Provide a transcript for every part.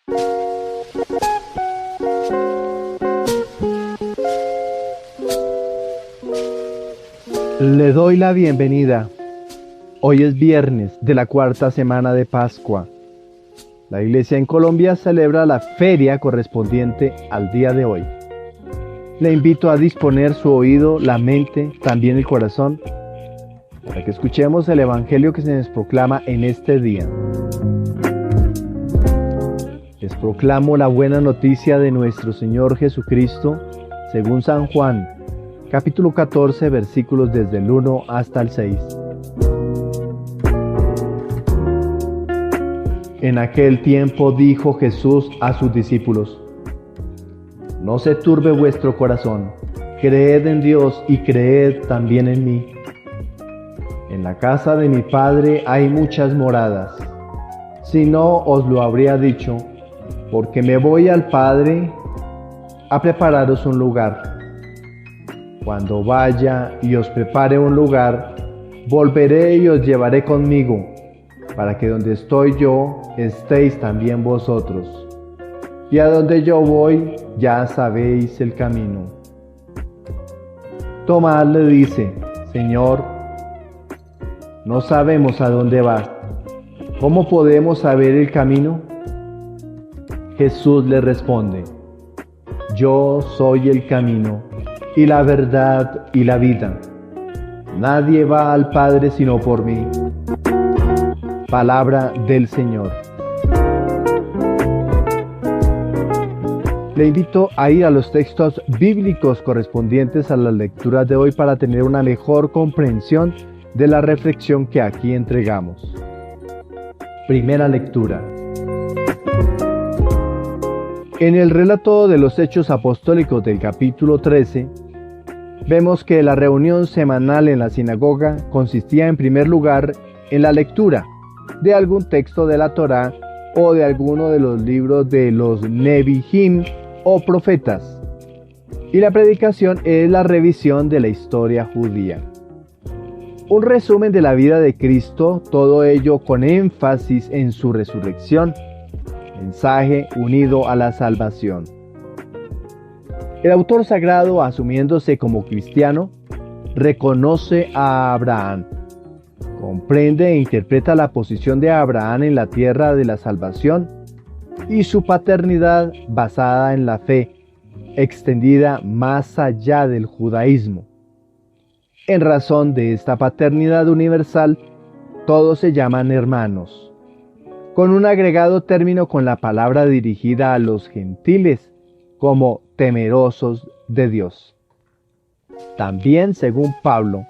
Le doy la bienvenida. Hoy es viernes de la cuarta semana de Pascua. La Iglesia en Colombia celebra la feria correspondiente al día de hoy. Le invito a disponer su oído, la mente, también el corazón, para que escuchemos el Evangelio que se nos proclama en este día. Les proclamo la buena noticia de nuestro Señor Jesucristo, según San Juan, capítulo 14, versículos desde el 1 hasta el 6. En aquel tiempo dijo Jesús a sus discípulos: No se turbe vuestro corazón, creed en Dios y creed también en mí. En la casa de mi Padre hay muchas moradas. Si no, os lo habría dicho, porque me voy al Padre a prepararos un lugar. Cuando vaya y os prepare un lugar, volveré y os llevaré conmigo, para que donde estoy yo, estéis también vosotros. Y a donde yo voy, ya sabéis el camino. Tomás le dice: Señor, no sabemos a dónde vas. ¿Cómo podemos saber el camino? Jesús le responde: Yo soy el camino, y la verdad y la vida. Nadie va al Padre sino por mí. Palabra del Señor. Le invito a ir a los textos bíblicos correspondientes a las lecturas de hoy para tener una mejor comprensión de la reflexión que aquí entregamos. Primera lectura. En el relato de los Hechos Apostólicos del capítulo 13, vemos que la reunión semanal en la sinagoga consistía en primer lugar en la lectura de algún texto de la Torá o de alguno de los libros de los Nevi'im o profetas. Y la predicación es la revisión de la historia judía. Un resumen de la vida de Cristo, todo ello con énfasis en su resurrección. Mensaje unido a la salvación. El autor sagrado, asumiéndose como cristiano, reconoce a Abraham. Comprende e interpreta la posición de Abraham en la tierra de la salvación y su paternidad basada en la fe, extendida más allá del judaísmo. En razón de esta paternidad universal, todos se llaman hermanos, con un agregado término con la palabra dirigida a los gentiles, como temerosos de Dios. También, según Pablo,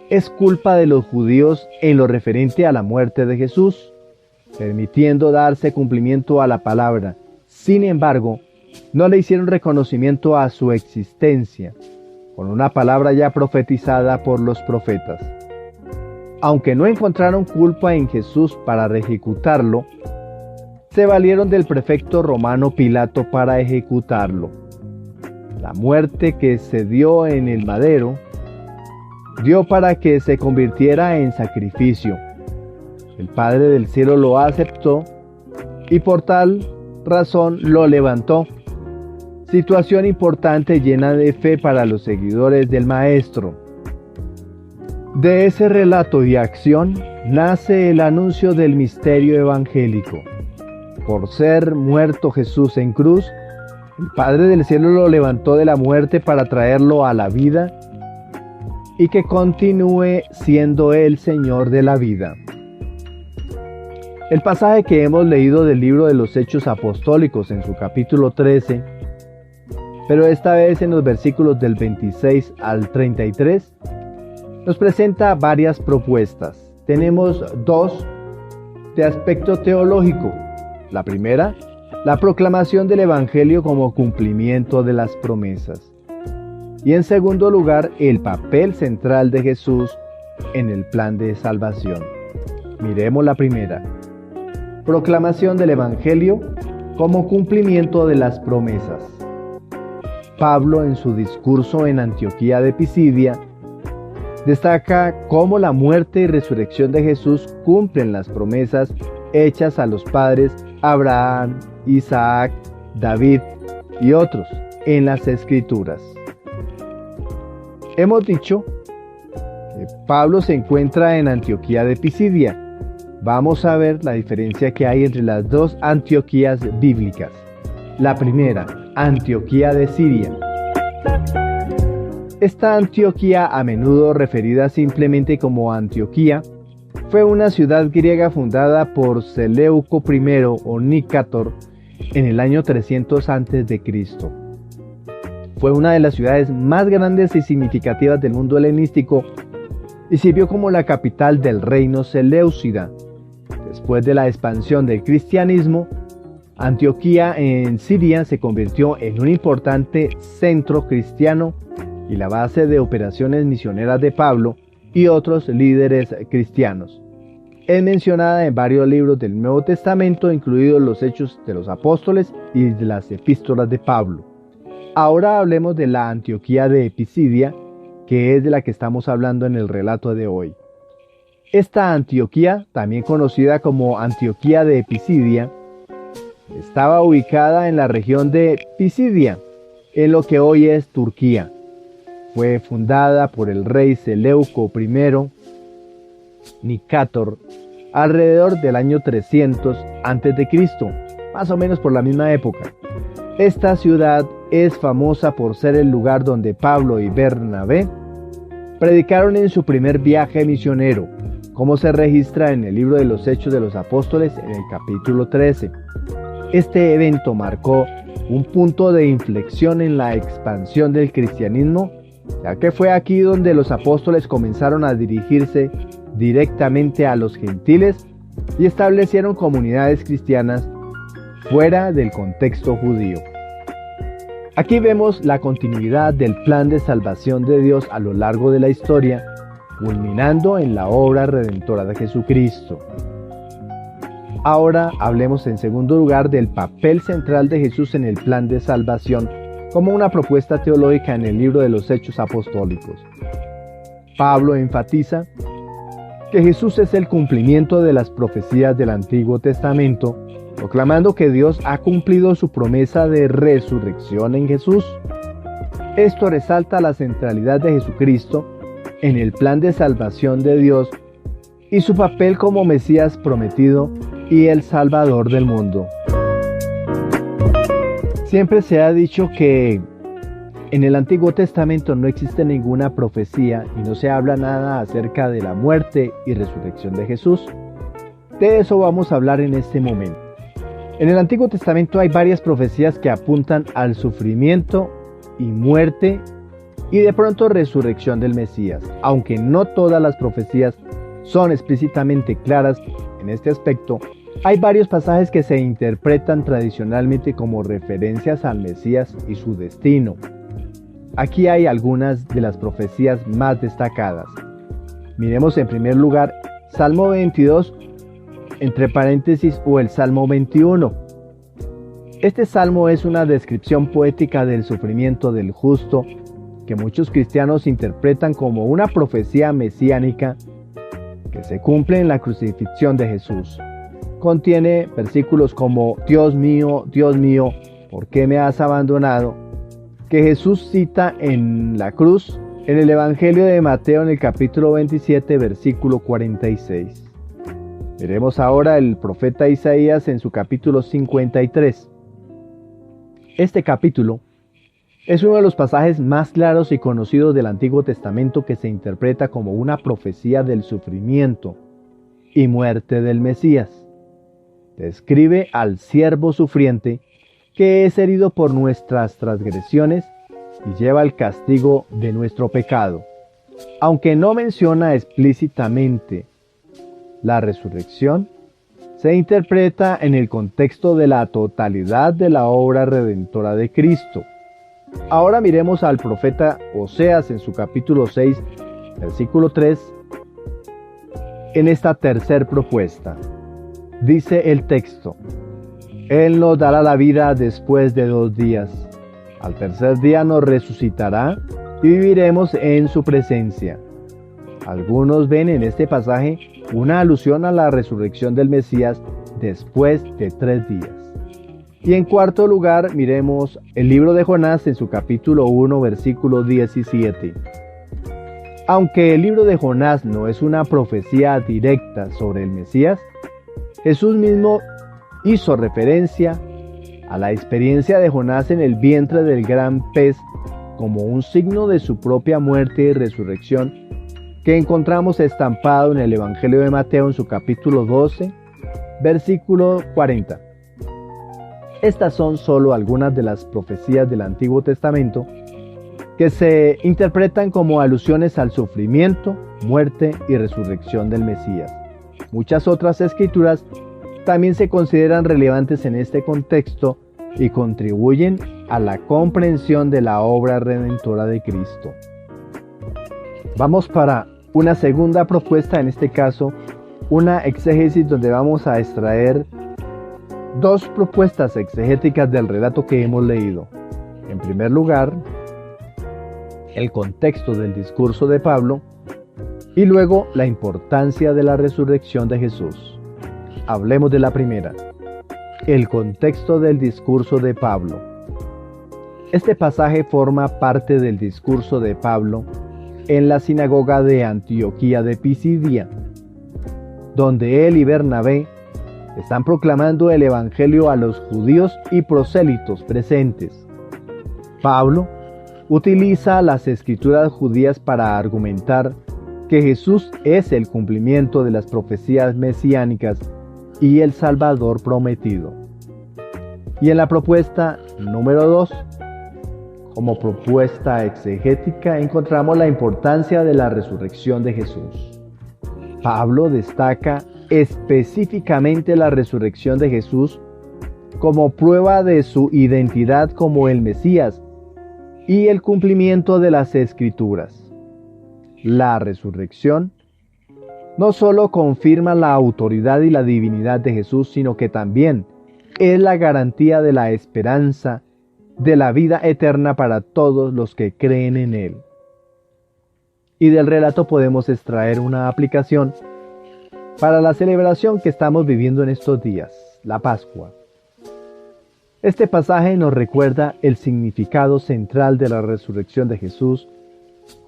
es culpa de los judíos en lo referente a la muerte de Jesús, permitiendo darse cumplimiento a la palabra. Sin embargo, no le hicieron reconocimiento a su existencia, con una palabra ya profetizada por los profetas. Aunque no encontraron culpa en Jesús para ejecutarlo, se valieron del prefecto romano Pilato para ejecutarlo. La muerte que se dio en el madero dio para que se convirtiera en sacrificio. El Padre del cielo lo aceptó y por tal razón lo levantó. Situación importante llena de fe para los seguidores del Maestro. De ese relato y acción nace el anuncio del misterio evangélico. Por ser muerto Jesús en cruz, el Padre del cielo lo levantó de la muerte para traerlo a la vida y que continúe siendo el Señor de la vida. El pasaje que hemos leído del libro de los Hechos Apostólicos en su capítulo 13, pero esta vez en los versículos del 26 al 33, nos presenta varias propuestas. Tenemos dos de aspecto teológico. La primera, la proclamación del Evangelio como cumplimiento de las promesas. Y en segundo lugar, el papel central de Jesús en el plan de salvación. Miremos la primera. Proclamación del Evangelio como cumplimiento de las promesas. Pablo, en su discurso en Antioquía de Pisidia, destaca cómo la muerte y resurrección de Jesús cumplen las promesas hechas a los padres Abraham, Isaac, David y otros en las Escrituras. Hemos dicho que Pablo se encuentra en Antioquía de Pisidia. Vamos a ver la diferencia que hay entre las dos Antioquías bíblicas. La primera, Antioquía de Siria. Esta Antioquía, a menudo referida simplemente como Antioquía, fue una ciudad griega fundada por Seleuco I o Nicátor en el año 300 a.C. Fue una de las ciudades más grandes y significativas del mundo helenístico y sirvió como la capital del reino seleucida. Después de la expansión del cristianismo, Antioquía en Siria se convirtió en un importante centro cristiano y la base de operaciones misioneras de Pablo y otros líderes cristianos. Es mencionada en varios libros del Nuevo Testamento, incluidos los Hechos de los Apóstoles y de las Epístolas de Pablo. Ahora hablemos de la Antioquía de Pisidia, que es de la que estamos hablando en el relato de hoy. Esta Antioquía, también conocida como Antioquía de Pisidia, estaba ubicada en la región de Pisidia, en lo que hoy es Turquía. Fue fundada por el rey Seleuco I, Nicátor, alrededor del año 300 a.C., más o menos por la misma época. Esta ciudad es famosa por ser el lugar donde Pablo y Bernabé predicaron en su primer viaje misionero, como se registra en el libro de los Hechos de los Apóstoles en el capítulo 13. Este evento marcó un punto de inflexión en la expansión del cristianismo, ya que fue aquí donde los apóstoles comenzaron a dirigirse directamente a los gentiles y establecieron comunidades cristianas fuera del contexto judío. Aquí vemos la continuidad del plan de salvación de Dios a lo largo de la historia, culminando en la obra redentora de Jesucristo. Ahora hablemos en segundo lugar del papel central de Jesús en el plan de salvación como una propuesta teológica en el libro de los Hechos Apostólicos. Pablo enfatiza que Jesús es el cumplimiento de las profecías del Antiguo Testamento, proclamando que Dios ha cumplido su promesa de resurrección en Jesús. Esto resalta la centralidad de Jesucristo en el plan de salvación de Dios y su papel como Mesías prometido y el Salvador del mundo. Siempre se ha dicho que en el Antiguo Testamento no existe ninguna profecía y no se habla nada acerca de la muerte y resurrección de Jesús. De eso vamos a hablar en este momento. En el Antiguo Testamento hay varias profecías que apuntan al sufrimiento y muerte y de pronto resurrección del Mesías. Aunque no todas las profecías son explícitamente claras en este aspecto, hay varios pasajes que se interpretan tradicionalmente como referencias al Mesías y su destino. Aquí hay algunas de las profecías más destacadas. Miremos en primer lugar Salmo 22, entre paréntesis, o el Salmo 21. Este salmo es una descripción poética del sufrimiento del justo que muchos cristianos interpretan como una profecía mesiánica que se cumple en la crucifixión de Jesús. Contiene versículos como Dios mío, ¿por qué me has abandonado?, que Jesús cita en la cruz en el Evangelio de Mateo en el capítulo 27, versículo 46. Veremos ahora el profeta Isaías en su capítulo 53. Este capítulo es uno de los pasajes más claros y conocidos del Antiguo Testamento que se interpreta como una profecía del sufrimiento y muerte del Mesías. Describe al siervo sufriente que es herido por nuestras transgresiones y lleva el castigo de nuestro pecado. Aunque no menciona explícitamente la resurrección, se interpreta en el contexto de la totalidad de la obra redentora de Cristo. Ahora miremos al profeta Oseas en su capítulo 6, versículo 3, en esta tercera propuesta. Dice el texto: Él nos dará la vida después de 2 días. Al tercer día nos resucitará y viviremos en su presencia. Algunos ven en este pasaje una alusión a la resurrección del Mesías después de 3 días. Y en cuarto lugar, miremos el libro de Jonás en su capítulo 1, versículo 17. Aunque el libro de Jonás no es una profecía directa sobre el Mesías, Jesús mismo hizo referencia a la experiencia de Jonás en el vientre del gran pez como un signo de su propia muerte y resurrección que encontramos estampado en el Evangelio de Mateo en su capítulo 12, versículo 40. Estas son solo algunas de las profecías del Antiguo Testamento que se interpretan como alusiones al sufrimiento, muerte y resurrección del Mesías. Muchas otras escrituras también se consideran relevantes en este contexto y contribuyen a la comprensión de la obra redentora de Cristo. Vamos para una segunda propuesta, en este caso, una exégesis donde vamos a extraer 2 propuestas exegéticas del relato que hemos leído. En primer lugar, el contexto del discurso de Pablo y luego la importancia de la resurrección de Jesús. Hablemos de la primera, el contexto del discurso de Pablo. Este pasaje forma parte del discurso de Pablo en la sinagoga de Antioquía de Pisidia, donde él y Bernabé están proclamando el evangelio a los judíos y prosélitos presentes. Pablo utiliza las escrituras judías para argumentar que Jesús es el cumplimiento de las profecías mesiánicas y el Salvador prometido. Y en la propuesta número 2, como propuesta exegética, encontramos la importancia de la resurrección de Jesús. Pablo destaca específicamente la resurrección de Jesús como prueba de su identidad como el Mesías y el cumplimiento de las Escrituras. La resurrección no solo confirma la autoridad y la divinidad de Jesús, sino que también es la garantía de la esperanza de la vida eterna para todos los que creen en Él. Y del relato podemos extraer una aplicación para la celebración que estamos viviendo en estos días, la Pascua. Este pasaje nos recuerda el significado central de la resurrección de Jesús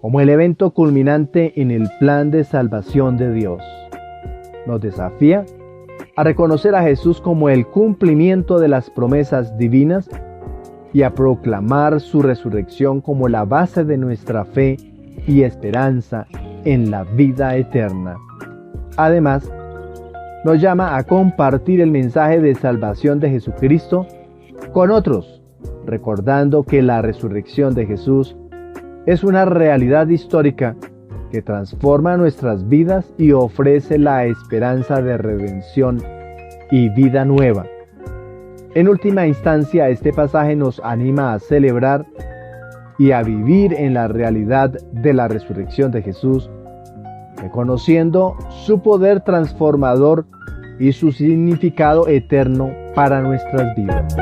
como el evento culminante en el plan de salvación de Dios. Nos desafía a reconocer a Jesús como el cumplimiento de las promesas divinas y a proclamar su resurrección como la base de nuestra fe y esperanza en la vida eterna. Además, nos llama a compartir el mensaje de salvación de Jesucristo con otros, recordando que la resurrección de Jesús es una realidad histórica que transforma nuestras vidas y ofrece la esperanza de redención y vida nueva. En última instancia, este pasaje nos anima a celebrar y a vivir en la realidad de la resurrección de Jesús, reconociendo su poder transformador y su significado eterno para nuestras vidas.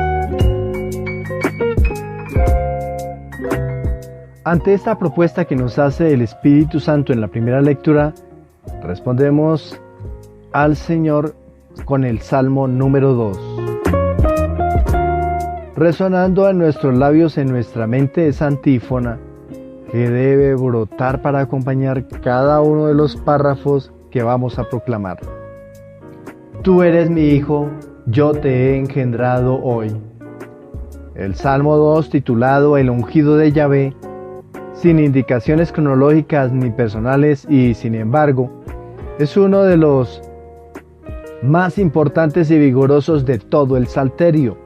Ante esta propuesta que nos hace el Espíritu Santo en la primera lectura, respondemos al Señor con el Salmo número 2. Resonando en nuestros labios, en nuestra mente, esa antífona que debe brotar para acompañar cada uno de los párrafos que vamos a proclamar. Tú eres mi hijo, yo te he engendrado hoy. El Salmo 2, titulado El ungido de Yahvé, sin indicaciones cronológicas ni personales y, sin embargo, es uno de los más importantes y vigorosos de todo el Salterio,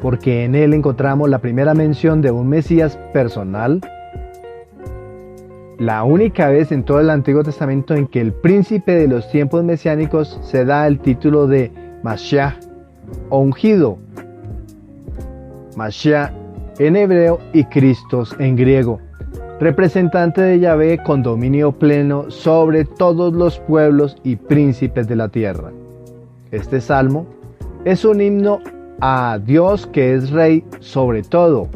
porque en él encontramos la primera mención de un Mesías personal, la única vez en todo el Antiguo Testamento en que el príncipe de los tiempos mesiánicos se da el título de Mashiach o ungido, Mashiach en hebreo y Christos en griego, representante de Yahvé con dominio pleno sobre todos los pueblos y príncipes de la tierra. Este salmo es un himno a Dios que es Rey sobre todo.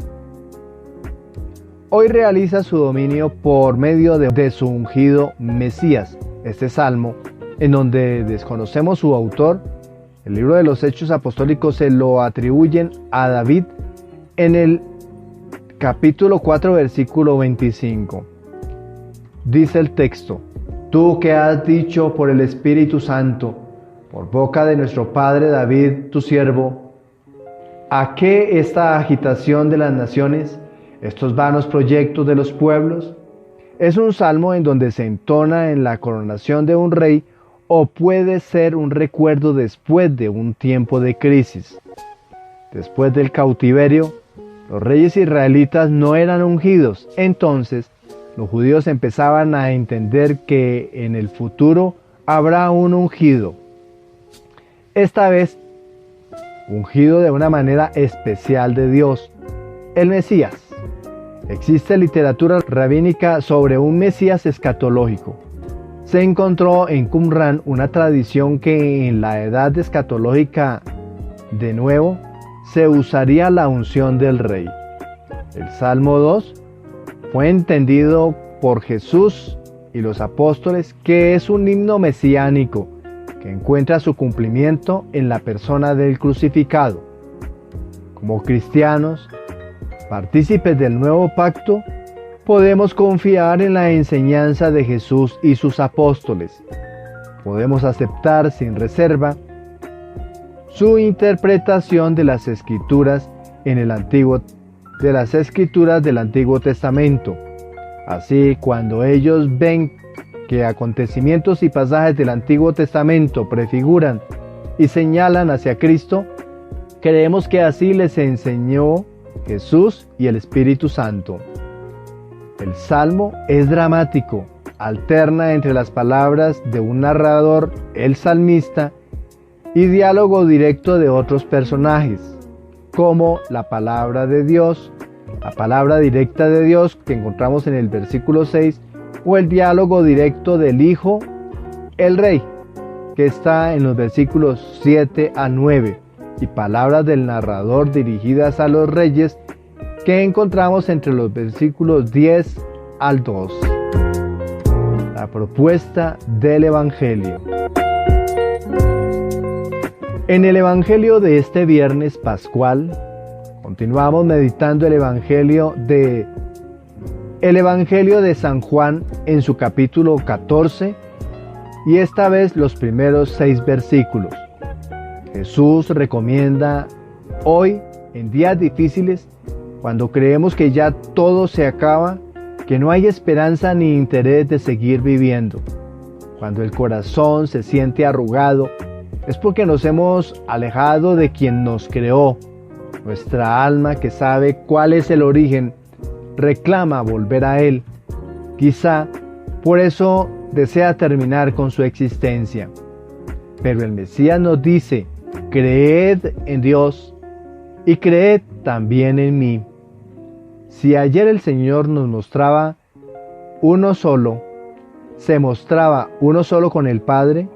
Hoy realiza su dominio por medio de su ungido Mesías. Este salmo, en donde desconocemos su autor, El libro de los Hechos Apostólicos se lo atribuyen a David en el capítulo 4, versículo 25. Dice el texto: Tú que has dicho por el Espíritu Santo, por boca de nuestro padre David, tu siervo, ¿a qué esta agitación de las naciones, estos vanos proyectos de los pueblos? Es un salmo en donde se entona en la coronación de un rey, o puede ser un recuerdo después de un tiempo de crisis. Después del cautiverio, los reyes israelitas no eran ungidos, entonces los judíos empezaban a entender que en el futuro habrá un ungido. Esta vez, ungido de una manera especial de Dios, el Mesías. Existe literatura rabínica sobre un Mesías escatológico. Se encontró en Qumran una tradición que en la edad escatológica de nuevo se usaría la unción del rey. El Salmo 2 fue entendido por Jesús y los apóstoles que es un himno mesiánico que encuentra su cumplimiento en la persona del crucificado. Como cristianos, partícipes del nuevo pacto, podemos confiar en la enseñanza de Jesús y sus apóstoles. Podemos aceptar sin reserva su interpretación de las escrituras del Antiguo Testamento. Así, cuando ellos ven que acontecimientos y pasajes del Antiguo Testamento prefiguran y señalan hacia Cristo, creemos que así les enseñó Jesús y el Espíritu Santo. El Salmo es dramático, alterna entre las palabras de un narrador, el salmista, y diálogo directo de otros personajes, como la palabra de Dios, la palabra directa de Dios que encontramos en el versículo 6, o el diálogo directo del Hijo, el Rey, que está en los versículos 7 a 9, y palabras del narrador dirigidas a los reyes, que encontramos entre los versículos 10 al 2. La propuesta del Evangelio. En el Evangelio de este viernes pascual, continuamos meditando el Evangelio de San Juan en su capítulo 14, y esta vez los primeros 6 versículos. Jesús recomienda hoy, en días difíciles, cuando creemos que ya todo se acaba, que no hay esperanza ni interés de seguir viviendo. Cuando el corazón se siente arrugado, es porque nos hemos alejado de quien nos creó. Nuestra alma, que sabe cuál es el origen, reclama volver a Él. Quizá por eso desea terminar con su existencia. Pero el Mesías nos dice: creed en Dios y creed también en mí. Si ayer el Señor nos mostraba se mostraba uno solo con el Padre,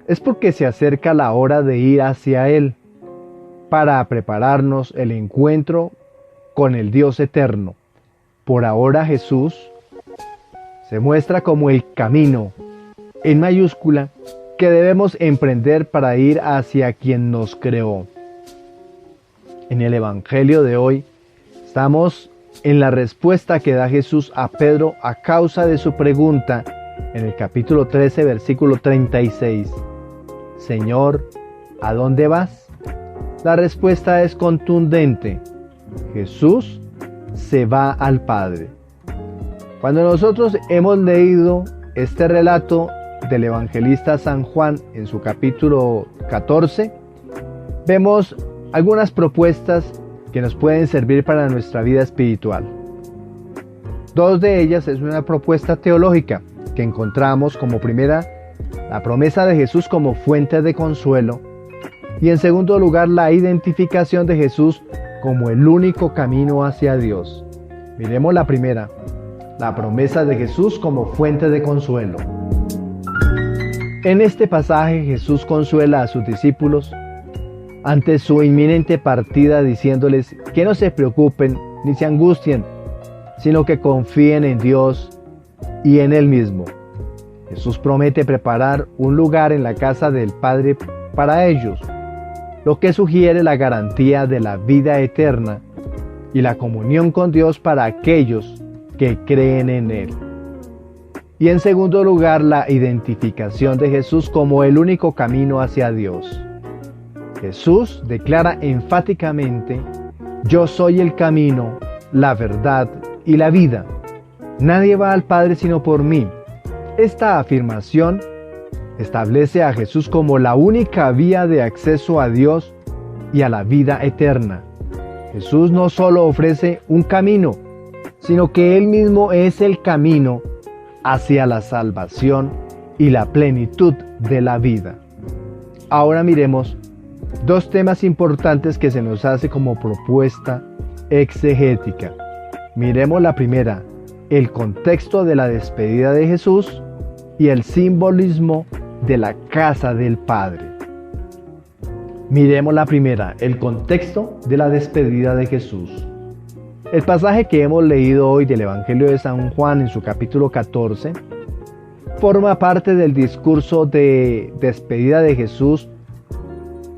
es porque se acerca la hora de ir hacia Él, para prepararnos el encuentro con el Dios eterno. Por ahora Jesús se muestra como el camino, en mayúscula, que debemos emprender para ir hacia quien nos creó. En el Evangelio de hoy estamos en la respuesta que da Jesús a Pedro a causa de su pregunta en el capítulo 13, versículo 36. Señor, ¿a dónde vas? La respuesta es contundente. Jesús se va al Padre. Cuando nosotros hemos leído este relato del evangelista San Juan en su capítulo 14, vemos algunas propuestas que nos pueden servir para nuestra vida espiritual. 2 de ellas es una propuesta teológica que encontramos como primera la promesa de Jesús como fuente de consuelo, y en segundo lugar la identificación de Jesús como el único camino hacia Dios. Miremos la primera, la promesa de Jesús como fuente de consuelo. En este pasaje Jesús consuela a sus discípulos ante su inminente partida, diciéndoles que no se preocupen ni se angustien, sino que confíen en Dios y en Él mismo. Jesús promete preparar un lugar en la casa del Padre para ellos, lo que sugiere la garantía de la vida eterna y la comunión con Dios para aquellos que creen en Él. Y en segundo lugar, la identificación de Jesús como el único camino hacia Dios. Jesús declara enfáticamente: yo soy el camino, la verdad y la vida. Nadie va al Padre sino por mí. Esta afirmación establece a Jesús como la única vía de acceso a Dios y a la vida eterna. Jesús no solo ofrece un camino, sino que Él mismo es el camino hacia la salvación y la plenitud de la vida. Ahora miremos dos temas importantes que se nos hace como propuesta exegética. Miremos la primera, el contexto de la despedida de Jesús y el simbolismo de la casa del Padre. Miremos la primera, el contexto de la despedida de Jesús. El pasaje que hemos leído hoy del Evangelio de San Juan en su capítulo 14 forma parte del discurso de despedida de Jesús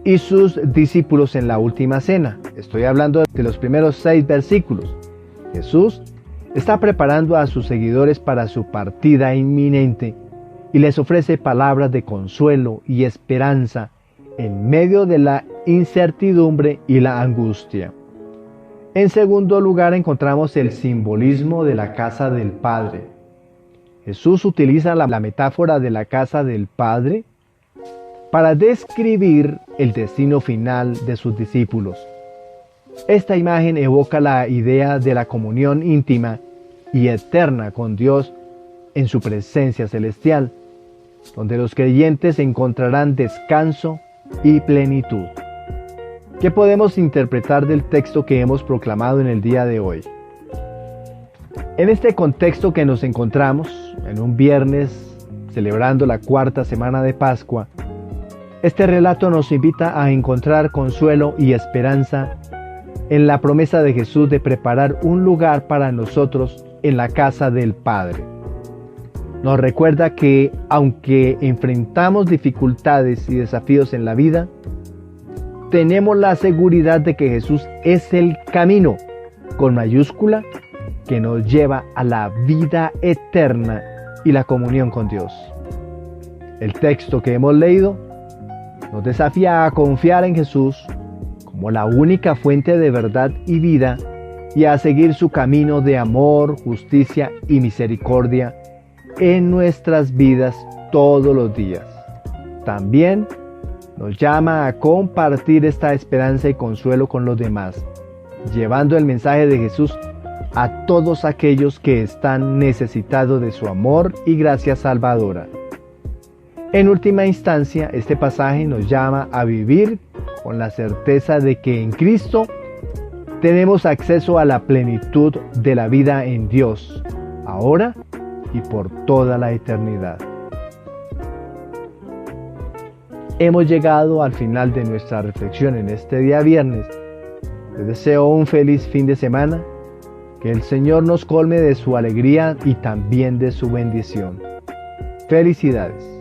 y sus discípulos en la última cena. Estoy hablando de los primeros 6 versículos. Jesús está preparando a sus seguidores para su partida inminente y les ofrece palabras de consuelo y esperanza en medio de la incertidumbre y la angustia. En segundo lugar, encontramos el simbolismo de la casa del Padre. Jesús utiliza la metáfora de la casa del Padre para describir el destino final de sus discípulos. Esta imagen evoca la idea de la comunión íntima y eterna con Dios en su presencia celestial, donde los creyentes encontrarán descanso y plenitud. ¿Qué podemos interpretar del texto que hemos proclamado en el día de hoy? En este contexto que nos encontramos, en un viernes celebrando la 4ª semana de Pascua, este relato nos invita a encontrar consuelo y esperanza en la promesa de Jesús de preparar un lugar para nosotros en la casa del Padre. Nos recuerda que aunque enfrentamos dificultades y desafíos en la vida, tenemos la seguridad de que Jesús es el camino, con mayúscula, que nos lleva a la vida eterna y la comunión con Dios. El texto que hemos leído nos desafía a confiar en Jesús como la única fuente de verdad y vida y a seguir su camino de amor, justicia y misericordia en nuestras vidas todos los días. También nos llama a compartir esta esperanza y consuelo con los demás, llevando el mensaje de Jesús a todos aquellos que están necesitados de su amor y gracia salvadora. En última instancia, este pasaje nos llama a vivir con la certeza de que en Cristo tenemos acceso a la plenitud de la vida en Dios, ahora y por toda la eternidad. Hemos llegado al final de nuestra reflexión en este día viernes. Les deseo un feliz fin de semana, que el Señor nos colme de su alegría y también de su bendición. Felicidades.